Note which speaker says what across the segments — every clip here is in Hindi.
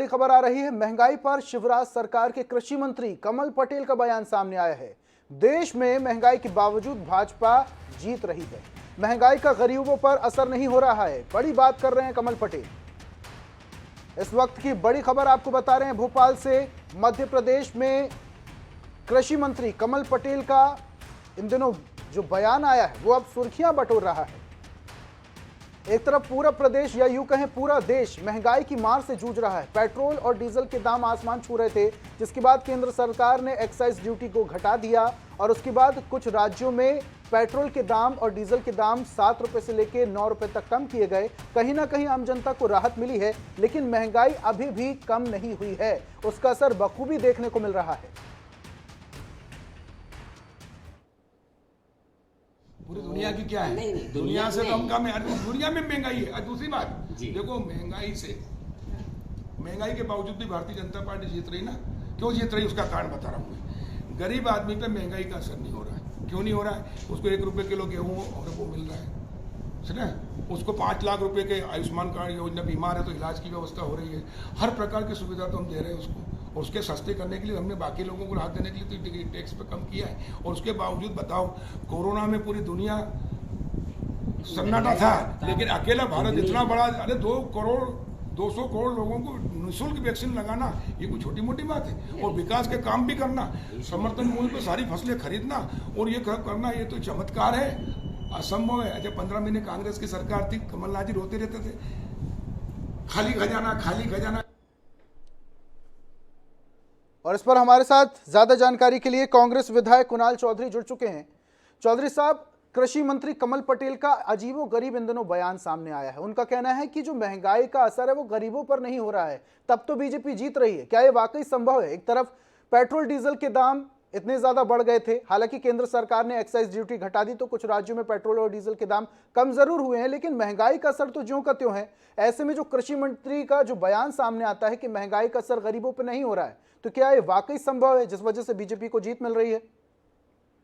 Speaker 1: बड़ी खबर आ रही है। महंगाई पर शिवराज सरकार के कृषि मंत्री कमल पटेल का बयान सामने आया है। देश में महंगाई के बावजूद भाजपा जीत रही है। महंगाई का गरीबों पर असर नहीं हो रहा है, बड़ी बात कर रहे हैं कमल पटेल। इस वक्त की बड़ी खबर आपको बता रहे हैं भोपाल से। मध्य प्रदेश में कृषि मंत्री कमल पटेल का इन दिनों जो बयान आया है वो अब सुर्खियां बटोर रहा है। एक तरफ पूरा प्रदेश या यूं कहें पूरा देश महंगाई की मार से जूझ रहा है। पेट्रोल और डीजल के दाम आसमान छू रहे थे, जिसके बाद केंद्र सरकार ने एक्साइज ड्यूटी को घटा दिया और उसके बाद कुछ राज्यों में पेट्रोल के दाम और डीजल के दाम 7 रुपए से लेकर 9 रुपए तक कम किए गए। कहीं ना कहीं आम जनता को राहत मिली है, लेकिन महंगाई अभी भी कम नहीं हुई है। उसका असर बखूबी देखने को मिल रहा है।
Speaker 2: पूरी दुनिया की क्या है? नहीं, दुनिया से कम है। दुनिया में महंगाई है। दूसरी बात देखो, महंगाई के बावजूद भी भारतीय जनता पार्टी जीत रही ना। क्यों जीत रही उसका कारण बता रहा हूँ मैं। गरीब आदमी पे महंगाई का असर नहीं हो रहा है। क्यों नहीं हो रहा है? उसको 1 रुपए किलो गेहूँ और वो मिल रहा है, सुना? उसको 5 लाख रुपए के आयुष्मान कार्ड योजना, बीमार है तो इलाज की व्यवस्था हो रही है। हर प्रकार की सुविधा तो हम दे रहे हैं उसको। और उसके सस्ते करने के लिए हमने बाकी लोगों को राहत देने के लिए तो टैक्स पे कम किया है। और उसके बावजूद बताओ, कोरोना में पूरी दुनिया सन्नाटा था, लेकिन अकेला भारत इतना बड़ा, अरे 200 करोड़ लोगों को निःशुल्क वैक्सीन लगाना, ये कोई छोटी मोटी बात है? और विकास के काम भी करना, समर्थन मूल्य पर सारी फसलें खरीदना और ये करना, ये तो चमत्कार है, असंभव है। अच्छा, 15 महीने कांग्रेस की सरकार थी, कमलनाथ जी रोते रहते थे, खाली खजाना।
Speaker 1: और इस पर हमारे साथ ज्यादा जानकारी के लिए कांग्रेस विधायक कुणाल चौधरी जुड़ चुके हैं। चौधरी साहब, कृषि मंत्री कमल पटेल का अजीबोगरीब इन दिनों बयान सामने आया है। उनका कहना है कि जो महंगाई का असर है वो गरीबों पर नहीं हो रहा है, तब तो बीजेपी जीत रही है। क्या ये वाकई संभव है? एक तरफ पेट्रोल डीजल के दाम इतने ज्यादा बढ़ गए थे, हालांकि केंद्र सरकार ने एक्साइज ड्यूटी घटा दी तो कुछ राज्यों में पेट्रोल और डीजल के दाम कम जरूर हुए हैं, लेकिन महंगाई का असर तो ज्यों का त्यों है। ऐसे में जो कृषि मंत्री का जो बयान सामने आता है कि महंगाई का असर गरीबों पर नहीं हो रहा है, तो क्या ये वाकई संभव है जिस वजह से बीजेपी को जीत मिल रही है?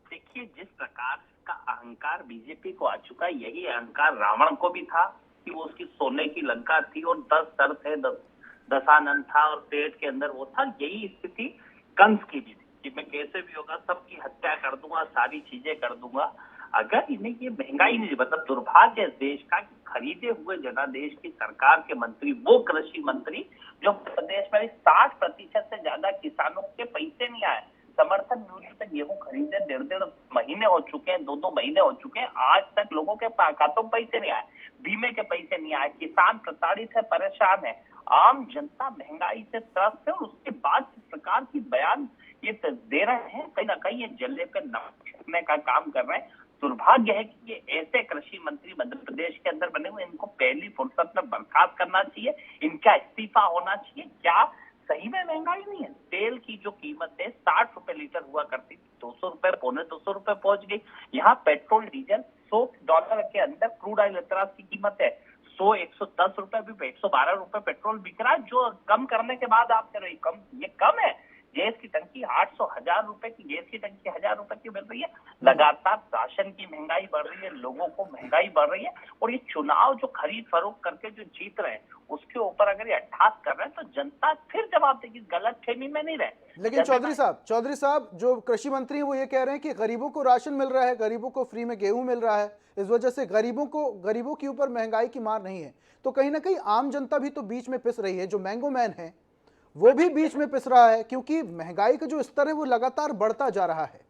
Speaker 3: देखिए, जिस प्रकार का अहंकार बीजेपी को आ चुका है, यही अहंकार रावण को भी था कि वो उसकी सोने की लंका थी और 10 सर थे, दशानन था और पेट के अंदर वो था। यही स्थिति कंस की भी थी कि मैं कैसे भी होगा सबकी हत्या कर दूंगा, सारी चीजें कर दूंगा। अगर इन्हें ये महंगाई नहीं, मतलब दुर्भाग्य देश का कि खरीदे हुए जनादेश की सरकार के मंत्री, वो कृषि मंत्री जो प्रदेश में 60% से ज्यादा किसानों के पैसे नहीं आए। समर्थन मूल्य पे गेहूं खरीदे 1.5 महीने हो चुके हैं, 2 महीने हो चुके हैं, आज तक लोगों के खातों में पैसे नहीं आए, बीमे के पैसे नहीं आए, किसान प्रताड़ित है, परेशान है, आम जनता महंगाई से त्रस्त है। और उसके बाद इस प्रकार की बयान ये दे रहे हैं, कहीं ना कहीं ये जल्ले पे नमक छिड़कने का काम कर रहे हैं। दुर्भाग्य है कि ये ऐसे कृषि मंत्री मध्य प्रदेश के अंदर बने हुए, इनको पहली फुर्सत में बर्खास्त करना चाहिए, इनका इस्तीफा होना चाहिए। क्या सही में महंगाई नहीं है? तेल की जो कीमत है 60 रुपए लीटर हुआ करती थी, 200 रुपए, पौने 200 रुपए पहुंच गई। यहाँ पेट्रोल डीजल $100 के अंदर, क्रूड ऑयल की कीमत है 110 रुपए, अभी 112 रुपए पेट्रोल बिक रहा है, जो कम करने के बाद आप कह रहे हो ये कम है। गैस की टंकी 800-1000 रुपए की, गैस की टंकी 1000 रुपए की मिल रही है। लगातार राशन की महंगाई बढ़ रही है, लोगों को महंगाई बढ़ रही है। और ये चुनाव जो खरीद फरोख्त करके जो जीत रहे हैं, उसके ऊपर अगर ये अट्ठास कर रहे हैं तो जनता फिर जवाब देगी, गलत फहमी में नहीं रहे।
Speaker 1: लेकिन चौधरी साहब, जो कृषि मंत्री हैं वो ये कह रहे हैं कि गरीबों को राशन मिल रहा है, गरीबों को फ्री में गेहूं मिल रहा है, इस वजह से गरीबों के ऊपर महंगाई की मार नहीं है। तो कहीं ना कहीं आम जनता भी तो बीच में पिस रही है। जो मैंगो मैन है वो भी बीच में पिस रहा है, क्योंकि महंगाई का जो स्तर है वो लगातार बढ़ता जा रहा है।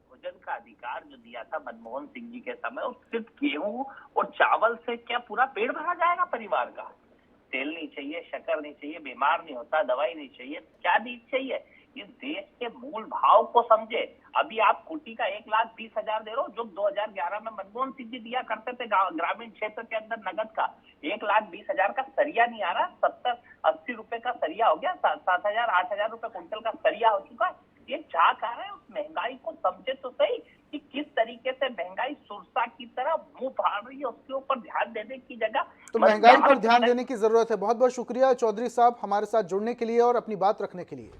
Speaker 3: भोजन का अधिकार जो दिया था मनमोहन सिंह जी के समय, और सिर्फ गेहूं और चावल से क्या पूरा पेट भरा जाएगा परिवार का? तेल नहीं चाहिए, शक्कर नहीं चाहिए, बीमार नहीं होता, दवाई नहीं चाहिए, क्या चीज चाहिए? इस देश के मूल भाव को समझे। अभी आप कुटी का 1,20,000 दे रहे हो, जो 2011 में मनमोहन सिंह जी दिया करते थे ग्रामीण क्षेत्र के अंदर नगद का। 1,20,000 का सरिया नहीं आ रहा, 70-80 रुपए का सरिया हो गया, 7,000-8,000 रुपए कुंटल का सरिया हो चुका है। ये झाक आ रहा है, उस महंगाई को समझे तो सही कि किस तरीके से महंगाई सुरसा की तरह मुंह फाड़ रही है। उसके ऊपर ध्यान देने की जगह
Speaker 1: तो महंगाई पर ध्यान देने की जरूरत है। बहुत बहुत शुक्रिया चौधरी साहब हमारे साथ जुड़ने के लिए और अपनी बात रखने के लिए।